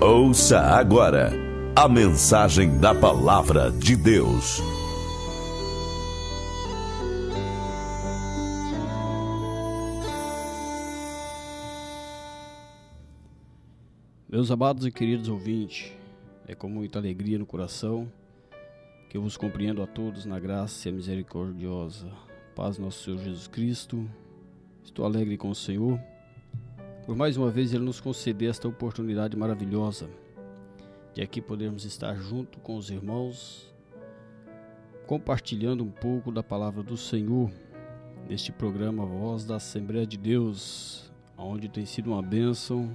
Ouça agora a mensagem da Palavra de Deus. Meus amados e queridos ouvintes, é com muita alegria no coração que eu vos compreendo a todos na graça e a misericordiosa paz do nosso Senhor Jesus Cristo. Estou alegre com o Senhor, por mais uma vez Ele nos conceder esta oportunidade maravilhosa de aqui podermos estar junto com os irmãos, compartilhando um pouco da palavra do Senhor neste programa Voz da Assembleia de Deus, onde tem sido uma bênção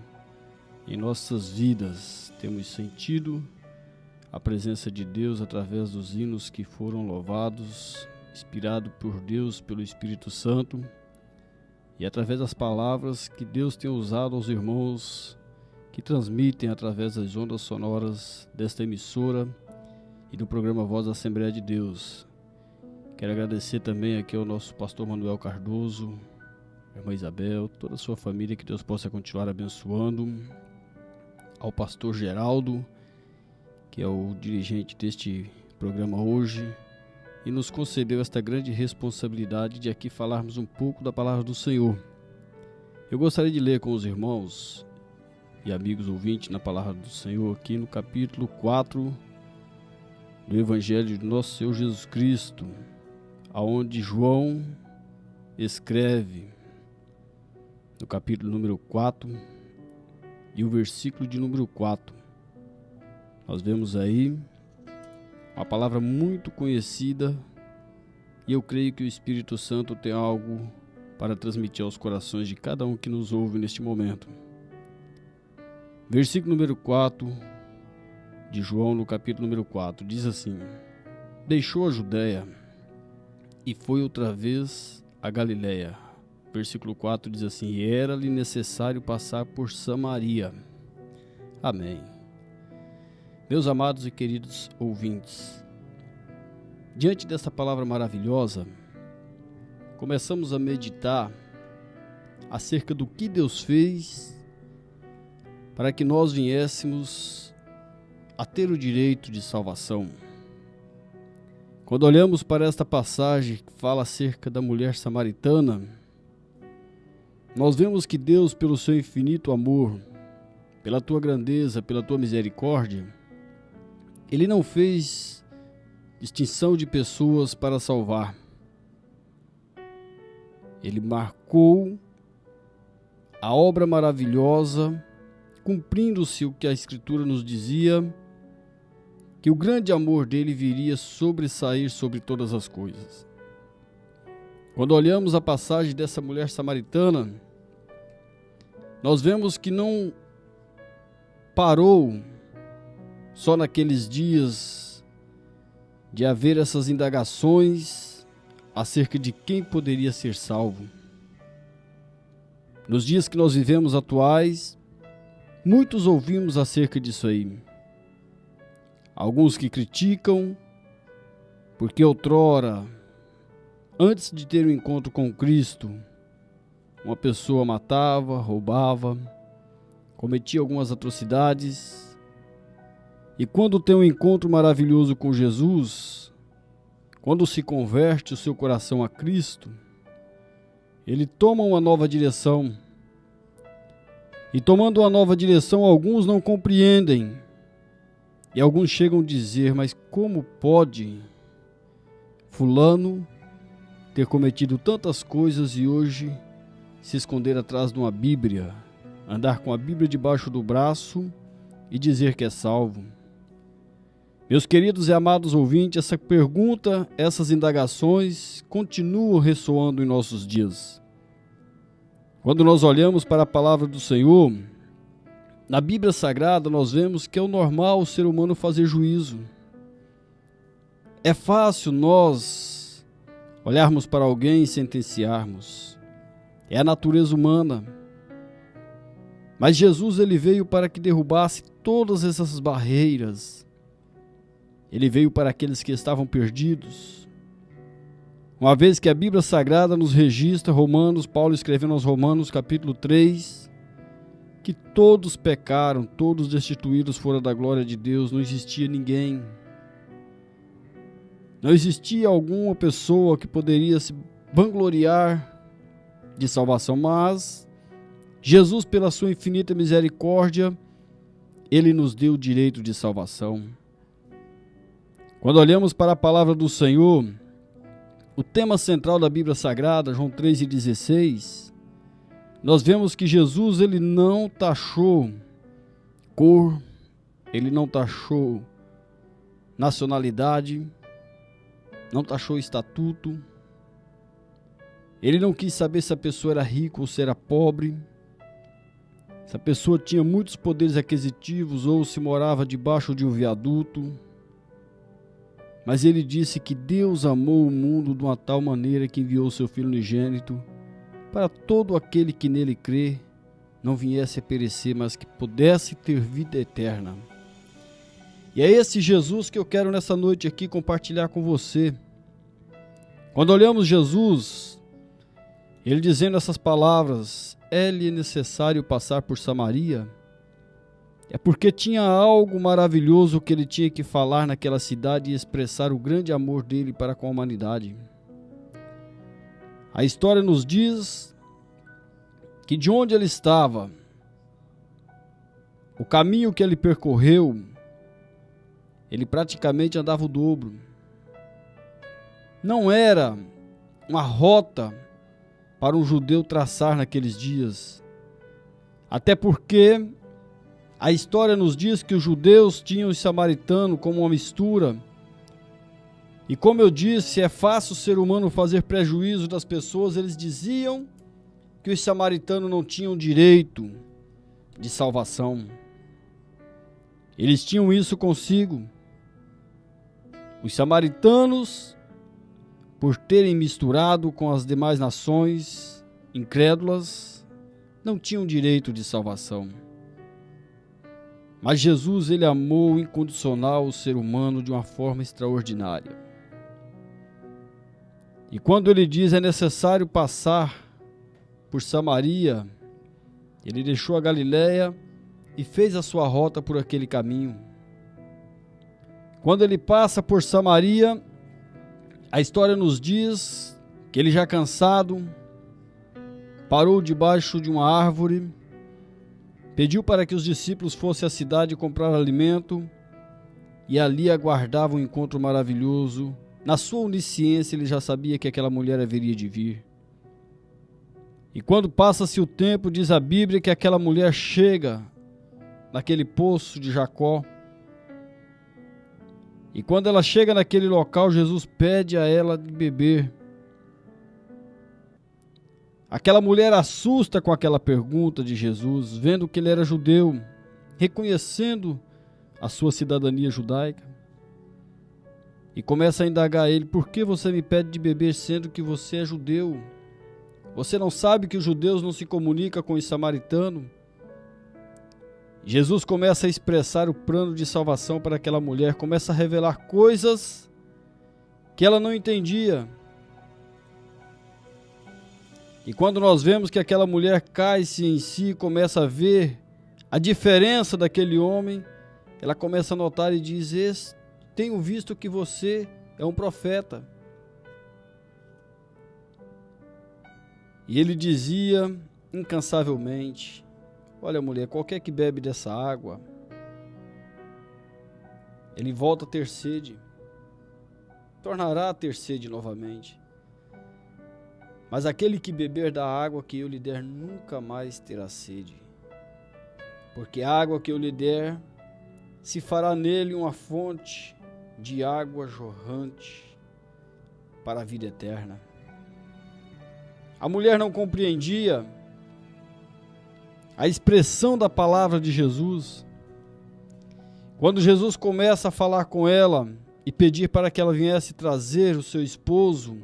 em nossas vidas. Temos sentido a presença de Deus através dos hinos que foram louvados, inspirados por Deus, pelo Espírito Santo, e através das palavras que Deus tem usado aos irmãos que transmitem através das ondas sonoras desta emissora e do programa Voz da Assembleia de Deus. Quero agradecer também aqui ao nosso pastor Manuel Cardoso, a irmã Isabel, toda a sua família, que Deus possa continuar abençoando, ao pastor Geraldo, que é o dirigente deste programa hoje, e nos concedeu esta grande responsabilidade de aqui falarmos um pouco da palavra do Senhor. Eu gostaria de ler com os irmãos e amigos ouvintes na palavra do Senhor aqui no capítulo 4 do Evangelho de nosso Senhor Jesus Cristo, aonde João escreve no capítulo número 4 e o versículo de número 4. Nós vemos aí uma palavra muito conhecida, e eu creio que o Espírito Santo tem algo para transmitir aos corações de cada um que nos ouve neste momento. Versículo número 4 de João, no capítulo número 4, diz assim: Deixou a Judéia e foi outra vez a Galiléia. Versículo 4 diz assim: E era-lhe necessário passar por Samaria. Amém. Meus amados e queridos ouvintes, diante desta palavra maravilhosa, começamos a meditar acerca do que Deus fez para que nós viéssemos a ter o direito de salvação. Quando olhamos para esta passagem que fala acerca da mulher samaritana, nós vemos que Deus, pelo seu infinito amor, pela tua grandeza, pela tua misericórdia, Ele não fez distinção de pessoas para salvar. Ele marcou a obra maravilhosa, cumprindo-se o que a Escritura nos dizia, que o grande amor dele viria sobressair sobre todas as coisas. Quando olhamos a passagem dessa mulher samaritana, nós vemos que não parou só naqueles dias de haver essas indagações acerca de quem poderia ser salvo. Nos dias que nós vivemos atuais, muitos ouvimos acerca disso aí. Alguns que criticam, porque outrora, antes de ter um encontro com Cristo, uma pessoa matava, roubava, cometia algumas atrocidades, e quando tem um encontro maravilhoso com Jesus, quando se converte o seu coração a Cristo, ele toma uma nova direção. E tomando uma nova direção, alguns não compreendem. E alguns chegam a dizer: mas como pode fulano ter cometido tantas coisas e hoje se esconder atrás de uma Bíblia, andar com a Bíblia debaixo do braço e dizer que é salvo? Meus queridos e amados ouvintes, essa pergunta, essas indagações continuam ressoando em nossos dias. Quando nós olhamos para a palavra do Senhor, na Bíblia Sagrada nós vemos que é o normal o ser humano fazer juízo. É fácil nós olharmos para alguém e sentenciarmos. É a natureza humana. Mas Jesus, ele veio para que derrubasse todas essas barreiras. Ele veio para aqueles que estavam perdidos. Uma vez que a Bíblia Sagrada nos registra, Paulo escrevendo aos Romanos, capítulo 3, que todos pecaram, todos destituídos fora da glória de Deus, não existia ninguém. Não existia alguma pessoa que poderia se vangloriar de salvação, mas Jesus, pela sua infinita misericórdia, Ele nos deu o direito de salvação. Quando olhamos para a palavra do Senhor, o tema central da Bíblia Sagrada, João 3,16, nós vemos que Jesus, Ele não taxou cor, Ele não taxou nacionalidade, não taxou estatuto, Ele não quis saber se a pessoa era rica ou se era pobre, se a pessoa tinha muitos poderes aquisitivos ou se morava debaixo de um viaduto. Mas Ele disse que Deus amou o mundo de uma tal maneira que enviou o seu Filho unigênito para todo aquele que nele crê não viesse a perecer, mas que pudesse ter vida eterna. E é esse Jesus que eu quero nessa noite aqui compartilhar com você. Quando olhamos Jesus, Ele dizendo essas palavras, é-lhe necessário passar por Samaria, é porque tinha algo maravilhoso que Ele tinha que falar naquela cidade e expressar o grande amor dele para com a humanidade. A história nos diz que de onde Ele estava, o caminho que Ele percorreu, Ele praticamente andava o dobro. Não era uma rota para um judeu traçar naqueles dias. Até porque a história nos diz que os judeus tinham os samaritanos como uma mistura. E como eu disse, é fácil o ser humano fazer prejuízo das pessoas. Eles diziam que os samaritanos não tinham direito de salvação. Eles tinham isso consigo. Os samaritanos, por terem misturado com as demais nações incrédulas, não tinham direito de salvação. Mas Jesus, Ele amou incondicional o ser humano de uma forma extraordinária. E quando Ele diz é necessário passar por Samaria, Ele deixou a Galileia e fez a sua rota por aquele caminho. Quando Ele passa por Samaria, a história nos diz que Ele, já cansado, parou debaixo de uma árvore, pediu para que os discípulos fossem à cidade comprar alimento e ali aguardavam um encontro maravilhoso. Na sua onisciência, Ele já sabia que aquela mulher haveria de vir. E quando passa-se o tempo, diz a Bíblia que aquela mulher chega naquele poço de Jacó. E quando ela chega naquele local, Jesus pede a ela de beber. Aquela mulher assusta com aquela pergunta de Jesus, vendo que Ele era judeu, reconhecendo a sua cidadania judaica. E começa a indagar Ele, por que você me pede de beber sendo que você é judeu? Você não sabe que os judeus não se comunicam com os samaritanos? Jesus começa a expressar o plano de salvação para aquela mulher, começa a revelar coisas que ela não entendia. E quando nós vemos que aquela mulher cai-se em si e começa a ver a diferença daquele homem, ela começa a notar e diz, tenho visto que você é um profeta. E ele dizia incansavelmente, olha mulher, qualquer que bebe dessa água, ele volta a ter sede, tornará a ter sede novamente. Mas aquele que beber da água que eu lhe der nunca mais terá sede, porque a água que eu lhe der se fará nele uma fonte de água jorrante para a vida eterna. A mulher não compreendia a expressão da palavra de Jesus. Quando Jesus começa a falar com ela e pedir para que ela viesse trazer o seu esposo,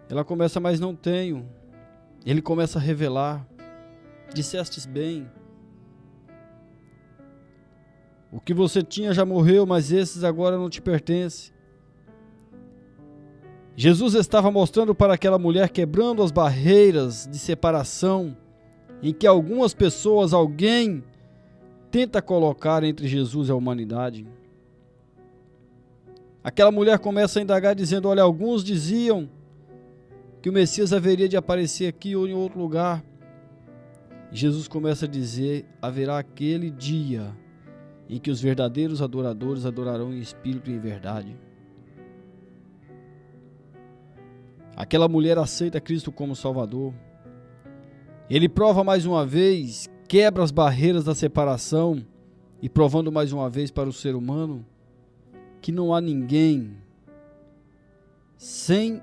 ela começa, mas não tenho. Ele começa a revelar, dissestes bem, o que você tinha já morreu, mas esses agora não te pertencem. Jesus estava mostrando para aquela mulher, quebrando as barreiras de separação em que algumas pessoas, alguém, tenta colocar entre Jesus e a humanidade. Aquela mulher começa a indagar dizendo, olha, alguns diziam que o Messias haveria de aparecer aqui ou em outro lugar. Jesus começa a dizer, haverá aquele dia em que os verdadeiros adoradores adorarão em espírito e em verdade. Aquela mulher aceita Cristo como Salvador. Ele prova mais uma vez, quebra as barreiras da separação e provando mais uma vez para o ser humano que não há ninguém sem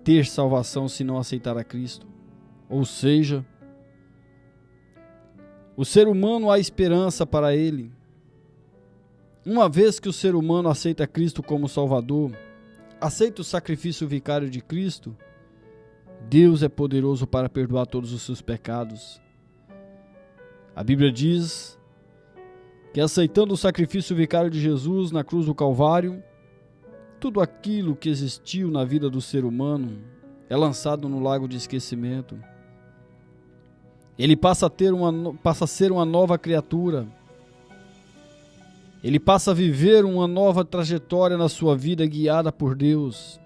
ter salvação se não aceitar a Cristo. Ou seja, o ser humano há esperança para ele. Uma vez que o ser humano aceita Cristo como Salvador, aceita o sacrifício vicário de Cristo, Deus é poderoso para perdoar todos os seus pecados. A Bíblia diz que aceitando o sacrifício vicário de Jesus na cruz do Calvário, tudo aquilo que existiu na vida do ser humano é lançado no lago de esquecimento. Ele passa a ser uma nova criatura. Ele passa a viver uma nova trajetória na sua vida, guiada por Deus,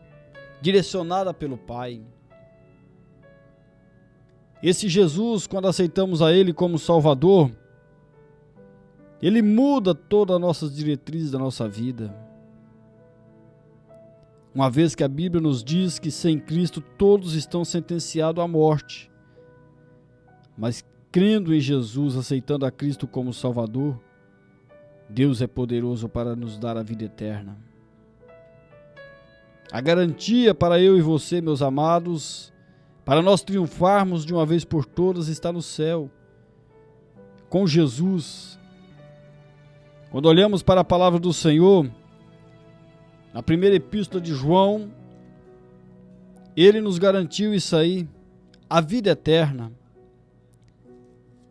direcionada pelo Pai. Esse Jesus, quando aceitamos a Ele como Salvador, Ele muda todas as nossas diretrizes da nossa vida. Uma vez que a Bíblia nos diz que sem Cristo todos estão sentenciados à morte. Mas crendo em Jesus, aceitando a Cristo como Salvador, Deus é poderoso para nos dar a vida eterna. A garantia para eu e você, meus amados, para nós triunfarmos de uma vez por todas, está no céu, com Jesus. Quando olhamos para a palavra do Senhor, na primeira epístola de João, Ele nos garantiu isso aí, a vida eterna.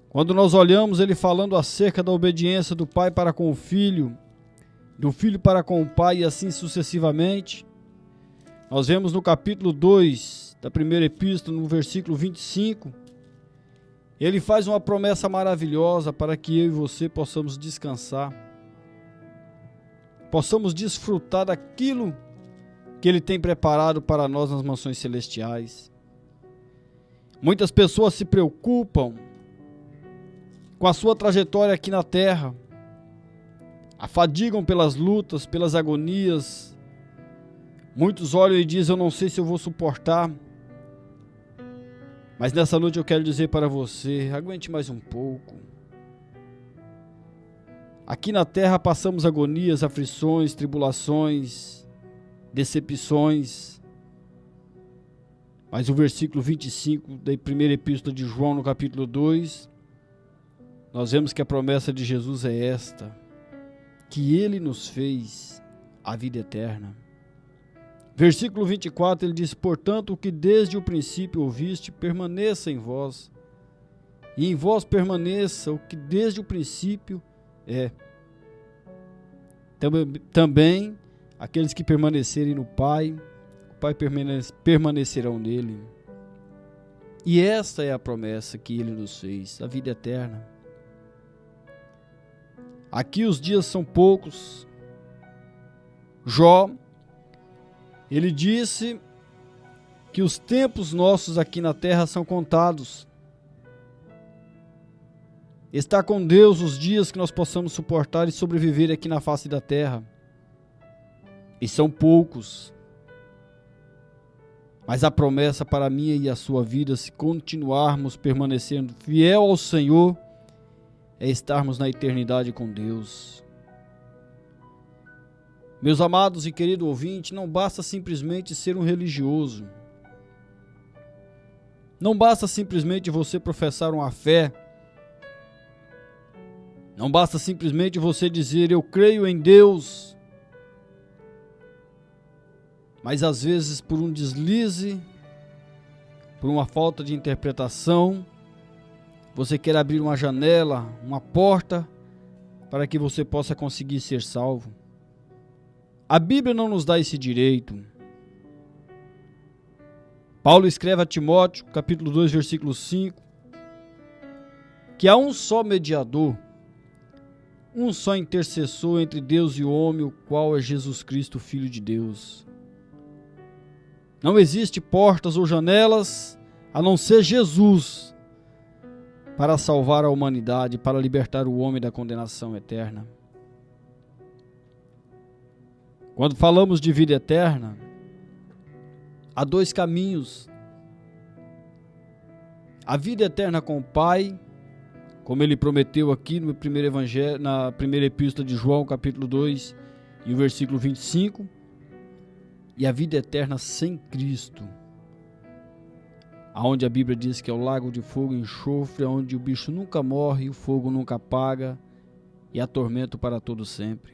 Quando nós olhamos Ele falando acerca da obediência do Pai para com o Filho, do Filho para com o Pai e assim sucessivamente, nós vemos no capítulo 2 da primeira epístola, no versículo 25, Ele faz uma promessa maravilhosa para que eu e você possamos descansar, possamos desfrutar daquilo que Ele tem preparado para nós nas mansões celestiais. Muitas pessoas se preocupam com a sua trajetória aqui na terra, afadigam pelas lutas, pelas agonias. Muitos olham e dizem, eu não sei se eu vou suportar. Mas nessa noite eu quero dizer para você, aguente mais um pouco. Aqui na terra passamos agonias, aflições, tribulações, decepções. Mas o versículo 25 da primeira epístola de João, no capítulo 2, nós vemos que a promessa de Jesus é esta, que Ele nos fez a vida eterna. Versículo 24, ele diz, portanto, o que desde o princípio ouviste, permaneça em vós, e em vós permaneça o que desde o princípio é. Também aqueles que permanecerem no Pai, o Pai permanecerão nele. E esta é a promessa que Ele nos fez, a vida eterna. Aqui os dias são poucos. Jó, ele disse que os tempos nossos aqui na terra são contados. Está com Deus os dias que nós possamos suportar e sobreviver aqui na face da terra. E são poucos. Mas a promessa para a minha e a sua vida, se continuarmos permanecendo fiel ao Senhor, é estarmos na eternidade com Deus. Meus amados e querido ouvinte, não basta simplesmente ser um religioso. Não basta simplesmente você professar uma fé. Não basta simplesmente você dizer, eu creio em Deus. Mas às vezes por um deslize, por uma falta de interpretação, você quer abrir uma janela, uma porta, para que você possa conseguir ser salvo. A Bíblia não nos dá esse direito. Paulo escreve a Timóteo, capítulo 2, versículo 5, que há um só mediador, um só intercessor entre Deus e o homem, o qual é Jesus Cristo, Filho de Deus. Não existe portas ou janelas a não ser Jesus para salvar a humanidade, para libertar o homem da condenação eterna. Quando falamos de vida eterna, há dois caminhos. A vida eterna com o Pai, como ele prometeu aqui no primeiro evangelho, na primeira epístola de João, capítulo 2, e o versículo 25, e a vida eterna sem Cristo, aonde a Bíblia diz que é o lago de fogo e enxofre, onde o bicho nunca morre, o fogo nunca apaga e há tormento para todo sempre.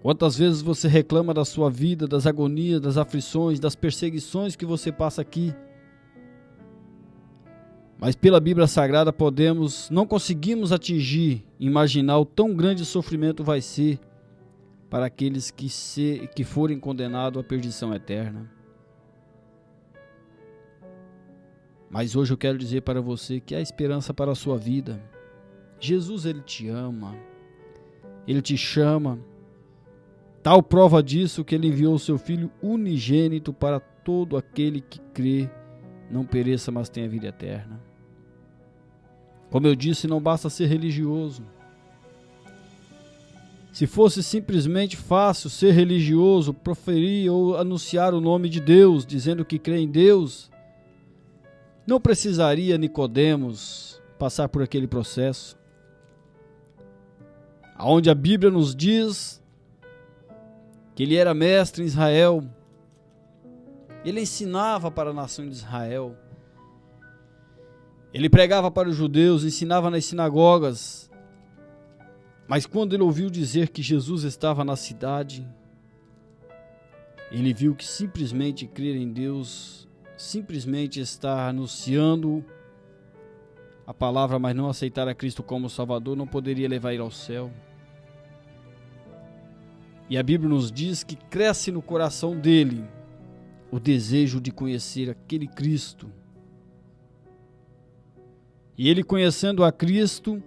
Quantas vezes você reclama da sua vida, das agonias, das aflições, das perseguições que você passa aqui? Mas pela Bíblia Sagrada não conseguimos atingir, imaginar o tão grande sofrimento vai ser para aqueles que forem condenados à perdição eterna. Mas hoje eu quero dizer para você que há esperança para a sua vida. Jesus, ele te ama, ele te chama. Tal prova disso que ele enviou o seu Filho unigênito para todo aquele que crê, não pereça, mas tenha vida eterna. Como eu disse, não basta ser religioso. Se fosse simplesmente fácil ser religioso, proferir ou anunciar o nome de Deus, dizendo que crê em Deus, não precisaria Nicodemos passar por aquele processo, onde a Bíblia nos diz que ele era mestre em Israel, ele ensinava para a nação de Israel, ele pregava para os judeus, ensinava nas sinagogas, mas quando ele ouviu dizer que Jesus estava na cidade, ele viu que simplesmente crer em Deus, simplesmente estar anunciando a palavra, mas não aceitar a Cristo como Salvador, não poderia levar ele ao céu. E a Bíblia nos diz que cresce no coração dele o desejo de conhecer aquele Cristo. E ele, conhecendo a Cristo,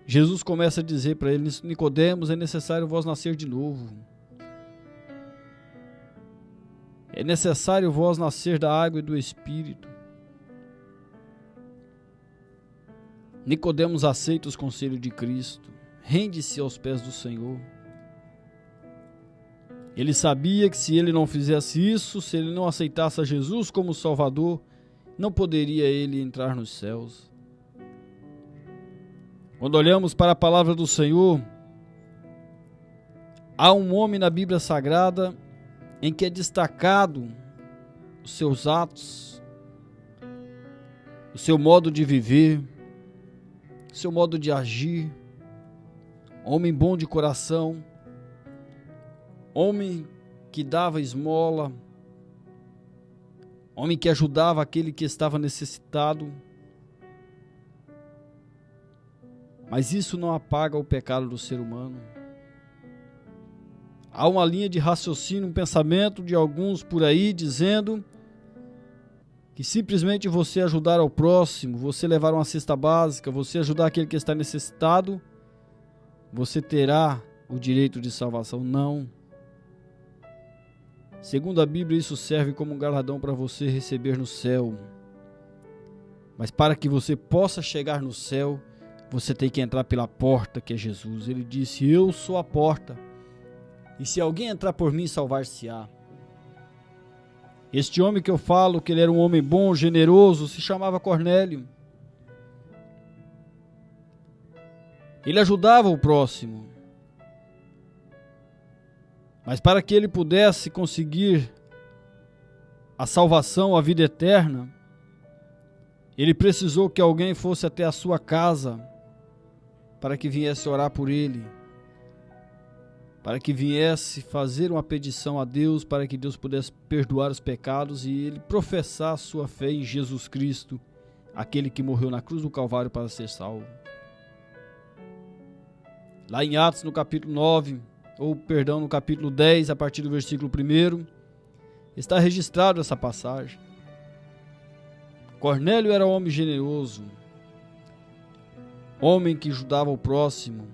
Jesus começa a dizer para ele: Nicodemos, é necessário vós nascer de novo. É necessário vós nascer da água e do Espírito. Nicodemos aceita os conselhos de Cristo, rende-se aos pés do Senhor. Ele sabia que se ele não fizesse isso, se ele não aceitasse a Jesus como Salvador, não poderia ele entrar nos céus. Quando olhamos para a palavra do Senhor, há um homem na Bíblia Sagrada em que é destacado os seus atos, o seu modo de viver, o seu modo de agir, homem bom de coração, homem que dava esmola, homem que ajudava aquele que estava necessitado. Mas isso não apaga o pecado do ser humano. Há uma linha de raciocínio, um pensamento de alguns por aí dizendo que simplesmente você ajudar ao próximo, você levar uma cesta básica, você ajudar aquele que está necessitado, você terá o direito de salvação. Não. Segundo a Bíblia, isso serve como um galardão para você receber no céu. Mas para que você possa chegar no céu, você tem que entrar pela porta que é Jesus. Ele disse: eu sou a porta, e se alguém entrar por mim, salvar-se-á. Este homem que eu falo, que ele era um homem bom, generoso, se chamava Cornélio. Ele ajudava o próximo. Mas para que ele pudesse conseguir a salvação, a vida eterna, ele precisou que alguém fosse até a sua casa para que viesse orar por ele, para que viesse fazer uma petição a Deus, para que Deus pudesse perdoar os pecados e ele professar a sua fé em Jesus Cristo, aquele que morreu na cruz do Calvário para ser salvo. Lá em Atos, no capítulo 9, no capítulo 10, a partir do versículo 1, está registrado essa passagem. Cornélio era um homem generoso. homem que ajudava o próximo,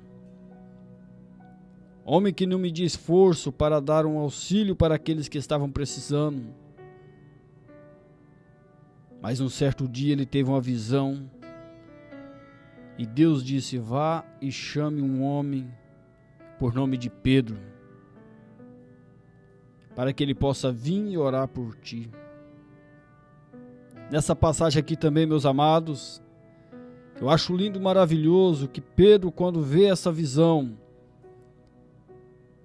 homem que não media esforço para dar um auxílio para aqueles que estavam precisando. Mas um certo dia ele teve uma visão e Deus disse: vá e chame um homem por nome de Pedro, para que ele possa vir e orar por ti. Nessa passagem aqui também, meus amados, eu acho lindo e maravilhoso que Pedro, quando vê essa visão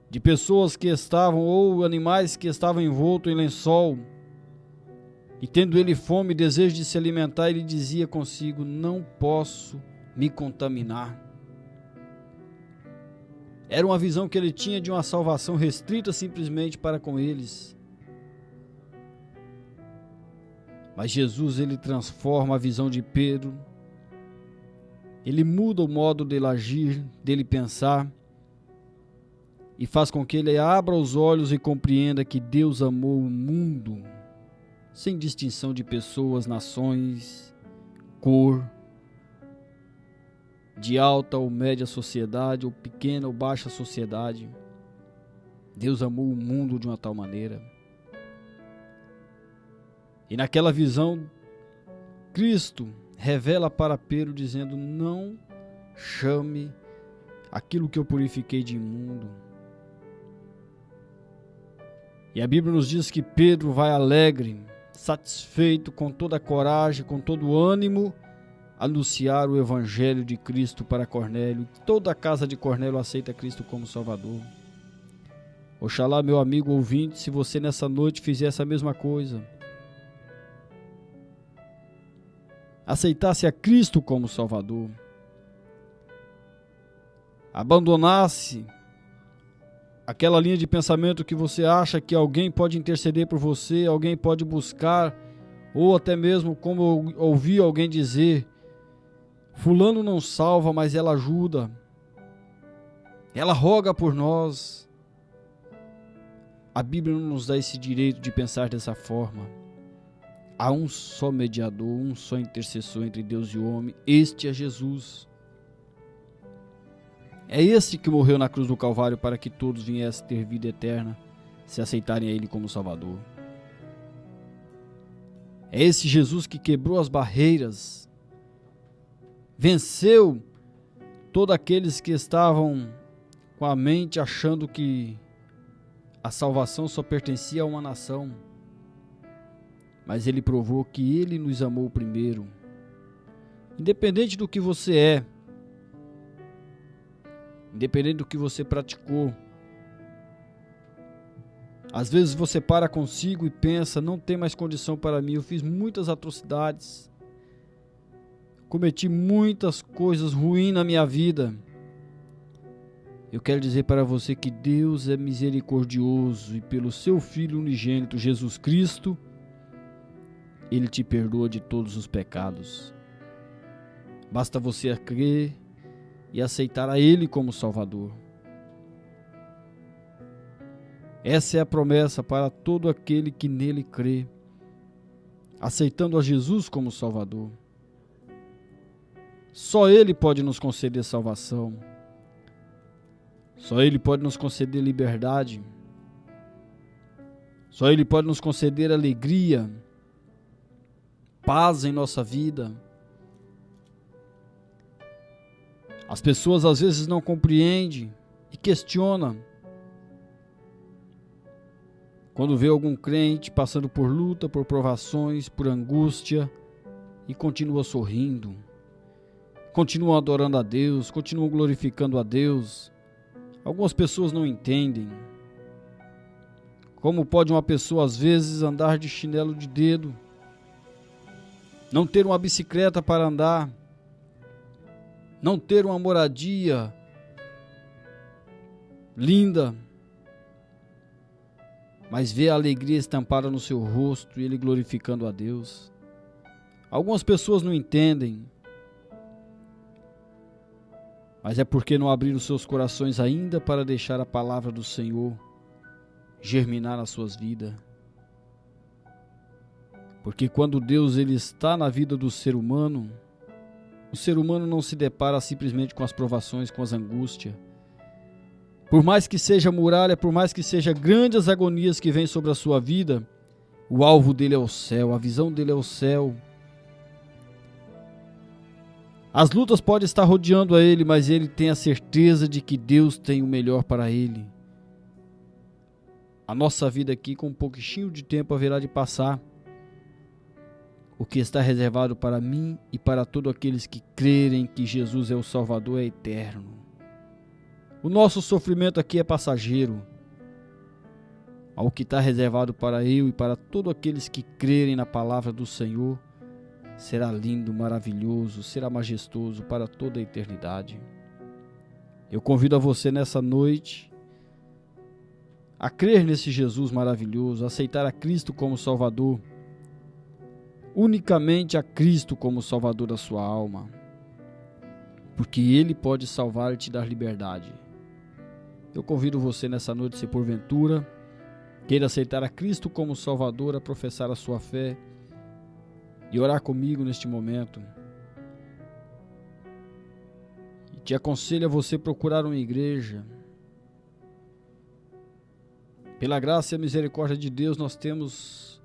de pessoas que estavam, ou animais que estavam envoltos em lençol, e tendo ele fome e desejo de se alimentar, ele dizia consigo: não posso me contaminar. Era uma visão que ele tinha de uma salvação restrita simplesmente para com eles. Mas Jesus, ele transforma a visão de Pedro, ele muda o modo dele agir, dele pensar, e faz com que ele abra os olhos e compreenda que Deus amou o mundo, sem distinção de pessoas, nações, cor, de alta ou média sociedade, ou pequena ou baixa sociedade. Deus amou o mundo de uma tal maneira. E naquela visão, Cristo revela para Pedro dizendo: não chame aquilo que eu purifiquei de imundo. E a Bíblia nos diz que Pedro vai alegre, satisfeito, com toda a coragem, com todo o ânimo, anunciar o Evangelho de Cristo para Cornélio. Toda a casa de Cornélio aceita Cristo como Salvador. Oxalá, meu amigo ouvinte, se você nessa noite fizer essa mesma coisa, aceitasse a Cristo como Salvador, abandonasse aquela linha de pensamento que você acha que alguém pode interceder por você, alguém pode buscar, ou até mesmo, como eu ouvi alguém dizer, fulano não salva, mas ela ajuda, ela roga por nós. A Bíblia não nos dá esse direito de pensar dessa forma. Há um só mediador, um só intercessor entre Deus e o homem, este é Jesus. É esse que morreu na cruz do Calvário para que todos viessem ter vida eterna, se aceitarem a Ele como Salvador. É esse Jesus que quebrou as barreiras, venceu todos aqueles que estavam com a mente achando que a salvação só pertencia a uma nação. Mas Ele provou que Ele nos amou primeiro. Independente do que você é, independente do que você praticou, às vezes você para consigo e pensa: não tem mais condição para mim, eu fiz muitas atrocidades, cometi muitas coisas ruins na minha vida. Eu quero dizer para você que Deus é misericordioso e pelo seu Filho unigênito, Jesus Cristo, Ele te perdoa de todos os pecados. Basta você crer e aceitar a Ele como Salvador. Essa é a promessa para todo aquele que nele crê, aceitando a Jesus como Salvador. Só Ele pode nos conceder salvação. Só Ele pode nos conceder liberdade. Só Ele pode nos conceder alegria, paz em nossa vida. As pessoas às vezes não compreendem e questionam quando vê algum crente passando por luta, por provações, por angústia, e continua sorrindo, continua adorando a Deus, continua glorificando a Deus. Algumas pessoas não entendem. Como pode uma pessoa às vezes andar de chinelo de dedo, não ter uma bicicleta para andar, não ter uma moradia linda, mas ver a alegria estampada no seu rosto e ele glorificando a Deus? Algumas pessoas não entendem, mas é porque não abriram seus corações ainda para deixar a palavra do Senhor germinar nas suas vidas. Porque quando Deus ele está na vida do ser humano, O ser humano não se depara simplesmente com as provações, com as angústias. Por mais que seja muralha, por mais que seja grandes as agonias que vêm sobre a sua vida, o alvo dele é o céu, a visão dele é o céu. As lutas podem estar rodeando a ele, mas ele tem a certeza de que Deus tem o melhor para ele. A nossa vida aqui, com um pouquinho de tempo, haverá de passar. O que está reservado para mim e para todos aqueles que crerem que Jesus é o Salvador é eterno. O nosso sofrimento aqui é passageiro. Ao que está reservado para eu e para todos aqueles que crerem na palavra do Senhor, será lindo, maravilhoso, será majestoso para toda a eternidade. Eu convido a você nessa noite a crer nesse Jesus maravilhoso, a aceitar a Cristo como Salvador, unicamente a Cristo como Salvador da sua alma, porque Ele pode salvar e te dar liberdade. Eu convido você nessa noite, se porventura queira aceitar a Cristo como Salvador, a professar a sua fé e orar comigo neste momento. E te aconselho a você procurar uma igreja. Pela graça e a misericórdia de Deus, nós temos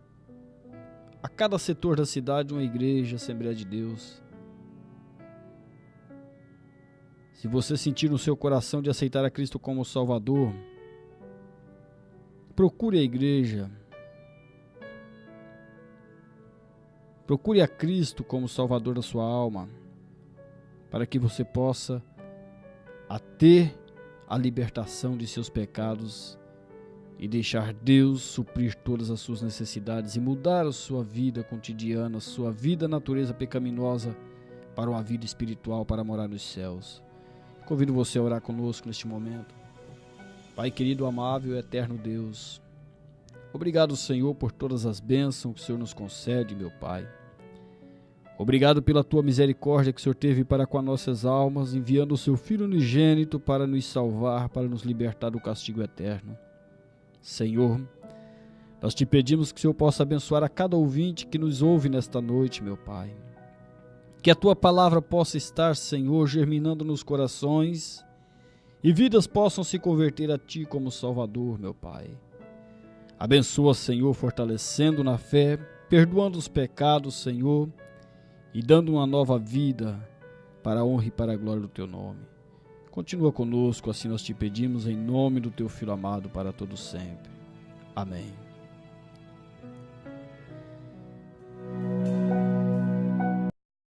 a cada setor da cidade uma igreja, Assembleia de Deus. Se você sentir no seu coração de aceitar a Cristo como Salvador, procure a igreja. Procure a Cristo como Salvador da sua alma, para que você possa ter a libertação de seus pecados e deixar Deus suprir todas as suas necessidades e mudar a sua vida cotidiana, a sua vida natureza pecaminosa para uma vida espiritual, para morar nos céus. Convido você a orar conosco neste momento. Pai querido, amável e eterno Deus, obrigado, Senhor, por todas as bênçãos que o Senhor nos concede, meu Pai. Obrigado pela tua misericórdia que o Senhor teve para com as nossas almas, enviando o seu Filho unigênito para nos salvar, para nos libertar do castigo eterno. Senhor, nós te pedimos que o Senhor possa abençoar a cada ouvinte que nos ouve nesta noite, meu Pai. Que a tua palavra possa estar, Senhor, germinando nos corações e vidas possam se converter a ti como Salvador, meu Pai. Abençoa, Senhor, fortalecendo na fé, perdoando os pecados, Senhor, e dando uma nova vida para a honra e para a glória do teu nome. Continua conosco, assim nós te pedimos, em nome do teu Filho amado, para todo sempre. Amém.